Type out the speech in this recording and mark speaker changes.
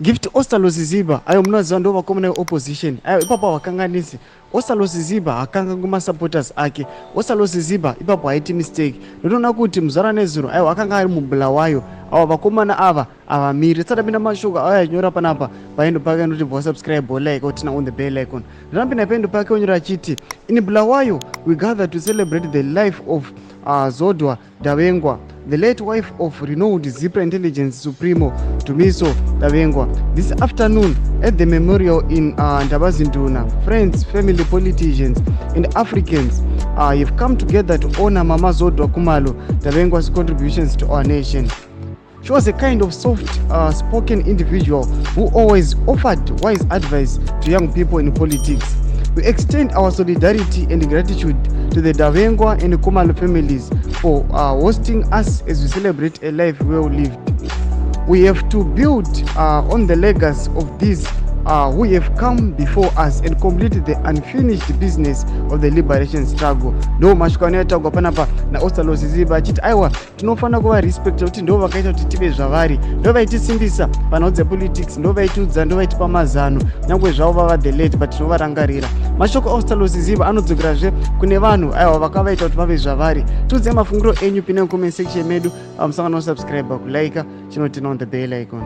Speaker 1: gift Ostalo Siziba ayo munoziva ndo vakomana opposition ayo ipapo vakanganisi Ostalo Siziba hakanga kuma supporters ake Ostalo Siziba ipapo haiti mistake ndotoona kuti muzara nezuro ayo akanga ari mubulawayo ava vakomana ava avamiri tsadapinda mashoko aya anyora panapa paendo pake anoti bva subscribe like otina on the bell icon ndinapinda paendo pake onyora achiti in Bulawayo we gather to celebrate the life of Zodwa Davengwa, the late wife of renowned Zipra Intelligence Supremo Tumiso Davengwa. This afternoon at the memorial in Ndabazinduna, friends, family, politicians, and Africans have come together to honor Mama Zodwa Kumalo Davengwa's contributions to our nation. She was a kind of soft-spoken individual who always offered wise advice to young people in politics. We extend our solidarity and gratitude to the Davengwa and Kumalo families for hosting us as we celebrate a life well lived. We have to build on the legacy of these who have come before us and complete the unfinished business of the liberation struggle. Ndo mashukano yatagwa panapa na Ostalo Siziba achiti aiwa tinofana kuva respect kuti ndo vakaita kuti tive zvavari, ndo vaitisimbisa panhau dzepolitics, ndo vaitiudza, ndo vaitipa mazano nyangwe zvavo vava the late but tinovarangarira. Mashoko Ostalo Siziba anodzokerazve kune vanhu aiwa vakavaita kuti vave zvavari. Tiudze mafungiro enyu pine comment section medu, musangano subscribe, kulike, chinotina on the bell icon.